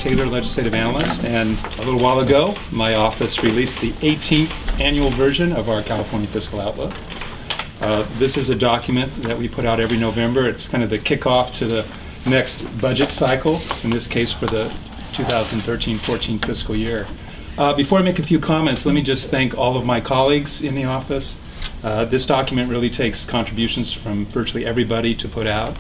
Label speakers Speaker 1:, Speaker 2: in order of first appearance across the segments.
Speaker 1: Taylor, Legislative Analyst, and a little while ago, my office released the 18th annual version of our California Fiscal Outlook. This is a document that we put out every November. It's kind of the kickoff to the next budget cycle, in this case for the 2013-14 fiscal year. Before I make a few comments, let me just thank all of my colleagues in the office. This document really takes contributions from virtually everybody to put out.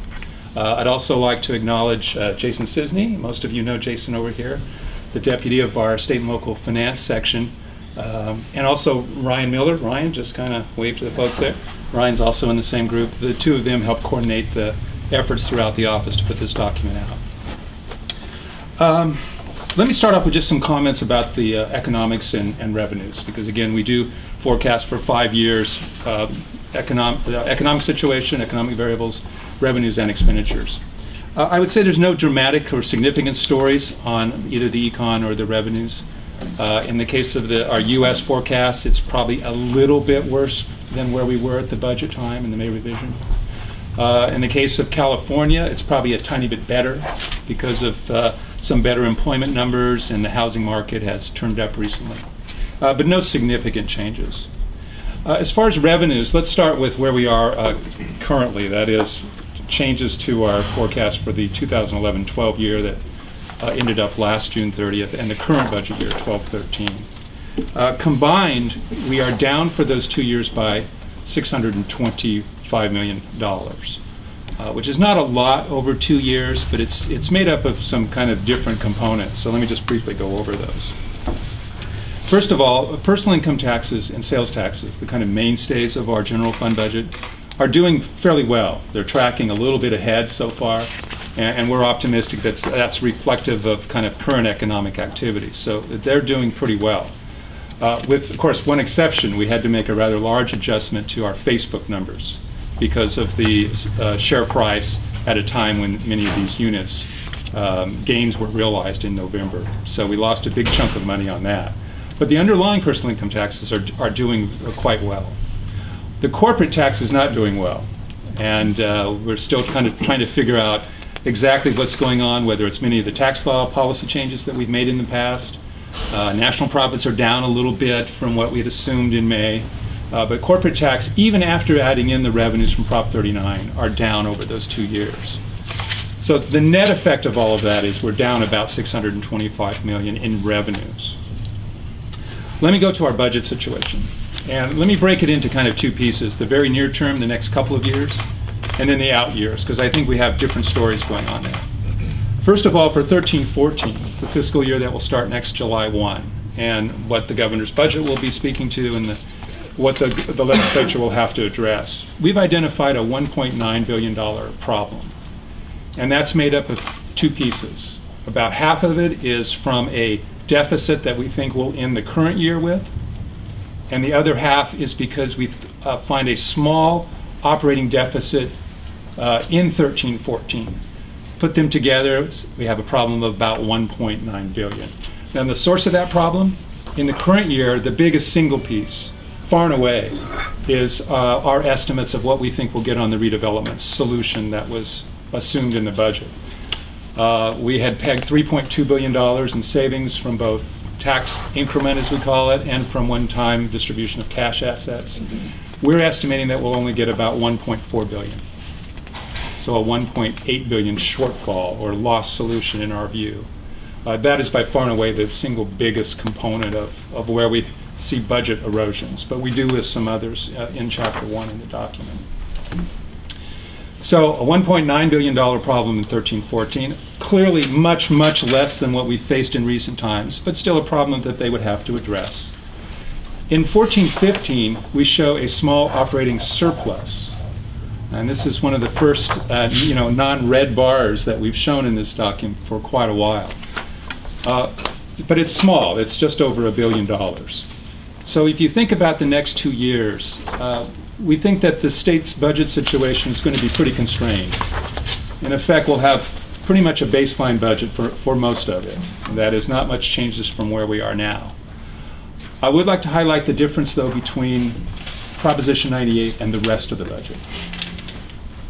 Speaker 1: I'd also like to acknowledge Jason Cisney. Most of you know Jason over here, the deputy of our state and local finance section. And also Ryan Miller. Ryan, just kind of wave to the folks there. Ryan's also in the same group. The two of them help coordinate the efforts throughout the office to put this document out. Let me start off with just some comments about the economics and revenues, because again, we do forecast for 5 years economic situation, economic variables, revenues, and expenditures. I would say there's no dramatic or significant stories on either the econ or the revenues. In the case of our U.S. forecast, it's probably a little bit worse than where we were at the budget time in the May revision. In the case of California, it's probably a tiny bit better because of some better employment numbers, and the housing market has turned up recently. But no significant changes. As far as revenues, let's start with where we are currently. That is, changes to our forecast for the 2011-12 year that ended up last June 30th, and the current budget year, 12-13. Combined, we are down for those 2 years by $625 million, which is not a lot over 2 years, but it's made up of some kind of different components. So let me just briefly go over those. First of all, personal income taxes and sales taxes, the kind of mainstays of our general fund budget, are doing fairly well. They're tracking a little bit ahead so far, and we're optimistic that that's reflective of kind of current economic activity. So they're doing pretty well. With, of course, one exception. We had to make a rather large adjustment to our Facebook numbers because of the share price at a time when many of these units gains were realized in November. So we lost a big chunk of money on that. But the underlying personal income taxes are doing quite well. The corporate tax is not doing well, and we're still kind of trying to figure out exactly what's going on, whether it's many of the tax law policy changes that we've made in the past. National profits are down a little bit from what we had assumed in May, but corporate tax, even after adding in the revenues from Prop 39, are down over those 2 years. So the net effect of all of that is we're down about $625 million in revenues. Let me go to our budget situation. And let me break it into kind of two pieces, the very near term, the next couple of years, and then the out years, because I think we have different stories going on there. First of all, for 13-14, the fiscal year that will start next July 1, and what the governor's budget will be speaking to, and what the legislature will have to address, we've identified a $1.9 billion problem. And that's made up of two pieces. About half of it is from a deficit that we think we'll end the current year with, and the other half is because we find a small operating deficit in 13-14. Put them together, we have a problem of about $1.9 billion. Now, the source of that problem, in the current year, the biggest single piece, far and away, is our estimates of what we think we'll get on the redevelopment solution that was assumed in the budget. We had pegged $3.2 billion in savings from both tax increment, as we call it, and from one-time distribution of cash assets. We're estimating that we'll only get about $1.4 billion. So a $1.8 billion shortfall or lost solution in our view. That is by far and away the single biggest component of where we see budget erosions. But we do list some others in Chapter 1 in the document. So a $1.9 billion problem in 13-14, clearly much, much less than what we faced in recent times, but still a problem that they would have to address. In 14-15, we show a small operating surplus. And this is one of the first non-red bars that we've shown in this document for quite a while. But it's small. It's just over $1 billion. So if you think about the next 2 years, we think that the state's budget situation is going to be pretty constrained. In effect, we'll have pretty much a baseline budget for most of it. And that is not much changes from where we are now. I would like to highlight the difference, though, between Proposition 98 and the rest of the budget.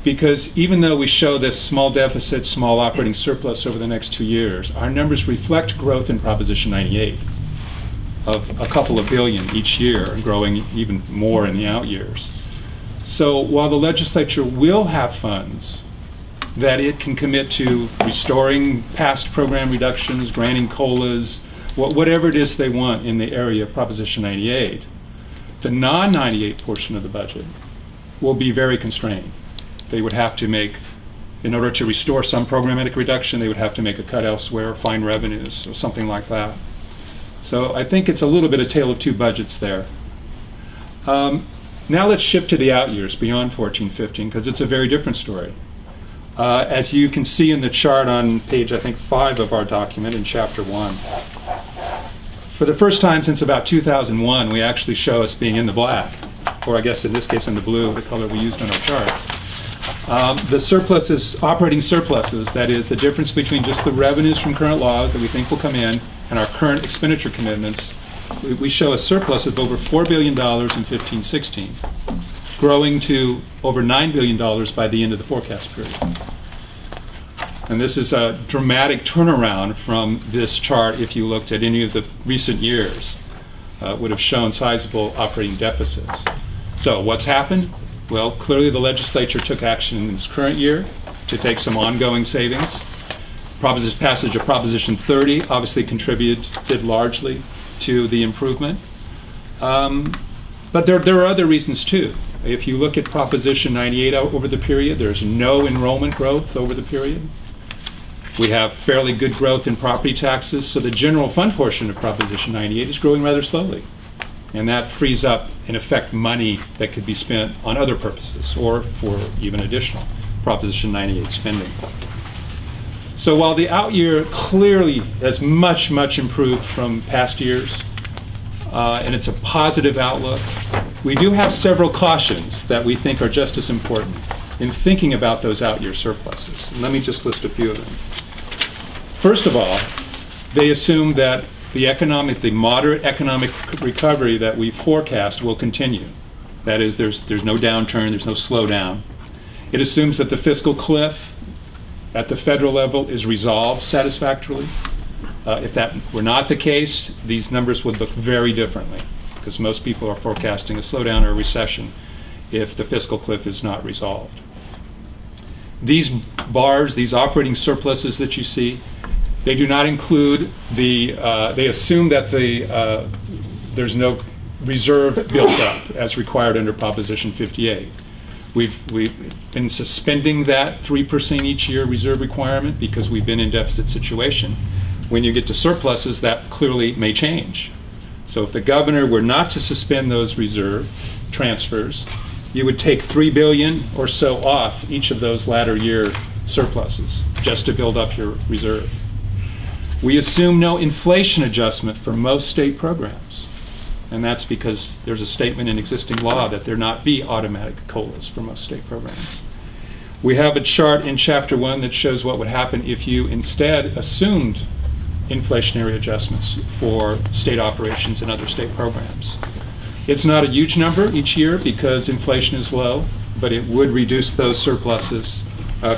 Speaker 1: Because even though we show this small deficit, small operating surplus over the next 2 years, our numbers reflect growth in Proposition 98 of a couple of billion each year, and growing even more in the out years. So while the legislature will have funds that it can commit to restoring past program reductions, granting COLAs, whatever it is they want in the area of Proposition 98, the non-98 portion of the budget will be very constrained. They would have to make, in order to restore some programmatic reduction, they would have to make a cut elsewhere, find revenues, or something like that. So I think it's a little bit a tale of two budgets there. Now let's shift to the out years beyond 14-15, because it's a very different story. As you can see in the chart on page, I think, 5 of our document in Chapter 1, for the first time since about 2001, we actually show us being in the black, or I guess in this case in the blue, the color we used on our chart. The surpluses, operating surpluses, that is the difference between just the revenues from current laws that we think will come in and our current expenditure commitments, we show a surplus of over $4 billion in 15-16, growing to over $9 billion by the end of the forecast period. And this is a dramatic turnaround from this chart. If you looked at any of the recent years, would have shown sizable operating deficits. So what's happened? Well, clearly the legislature took action in this current year to take some ongoing savings. Passage of Proposition 30 obviously contributed largely to the improvement. But there are other reasons too. If you look at Proposition 98 over the period, there's no enrollment growth over the period. We have fairly good growth in property taxes, so the general fund portion of Proposition 98 is growing rather slowly. And that frees up, in effect, money that could be spent on other purposes or for even additional Proposition 98 spending. So while the out year clearly has much, much improved from past years, and it's a positive outlook, we do have several cautions that we think are just as important in thinking about those out year surpluses. And let me just list a few of them. First of all, they assume that the moderate economic recovery that we forecast will continue. That is, there's no downturn, there's no slowdown. It assumes that the fiscal cliff at the federal level is resolved satisfactorily. If that were not the case, these numbers would look very differently, because most people are forecasting a slowdown or a recession if the fiscal cliff is not resolved. These bars, these operating surpluses that you see, they do not include they assume that there's no reserve built up as required under Proposition 58. We've been suspending that 3% each year reserve requirement because we've been in deficit situation. When you get to surpluses, that clearly may change. So if the governor were not to suspend those reserve transfers, you would take $3 billion or so off each of those latter year surpluses just to build up your reserve. We assume no inflation adjustment for most state programs, and that's because there's a statement in existing law that there not be automatic COLAs for most state programs. We have a chart in Chapter 1 that shows what would happen if you instead assumed inflationary adjustments for state operations and other state programs. It's not a huge number each year because inflation is low, but it would reduce those surpluses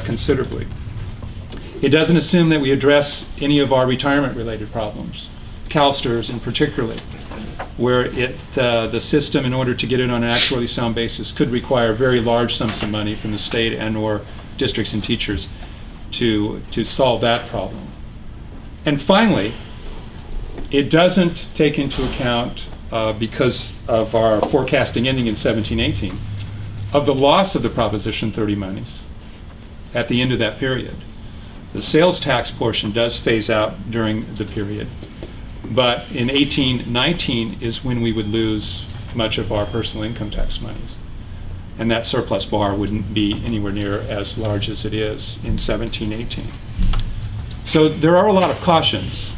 Speaker 1: considerably. It doesn't assume that we address any of our retirement-related problems, CalSTRS in particular, where the system, in order to get it on an actuarially sound basis, could require very large sums of money from the state and/or districts and teachers to solve that problem. And finally, it doesn't take into account, because of our forecasting ending in 17-18, of the loss of the Proposition 30 monies at the end of that period. The sales tax portion does phase out during the period, but in 18-19 is when we would lose much of our personal income tax monies. And that surplus bar wouldn't be anywhere near as large as it is in 17-18. So there are a lot of cautions.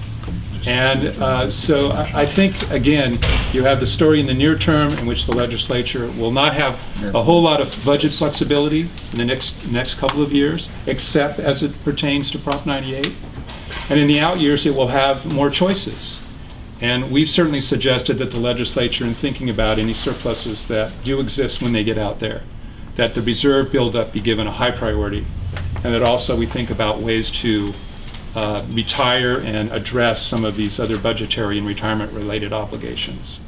Speaker 1: And so I think, again, you have the story in the near term in which the legislature will not have a whole lot of budget flexibility in the next couple of years, except as it pertains to Prop 98. And in the out years, it will have more choices. And we've certainly suggested that the legislature, in thinking about any surpluses that do exist when they get out there, that the reserve buildup be given a high priority, and that also we think about ways to retire and address some of these other budgetary and retirement-related obligations.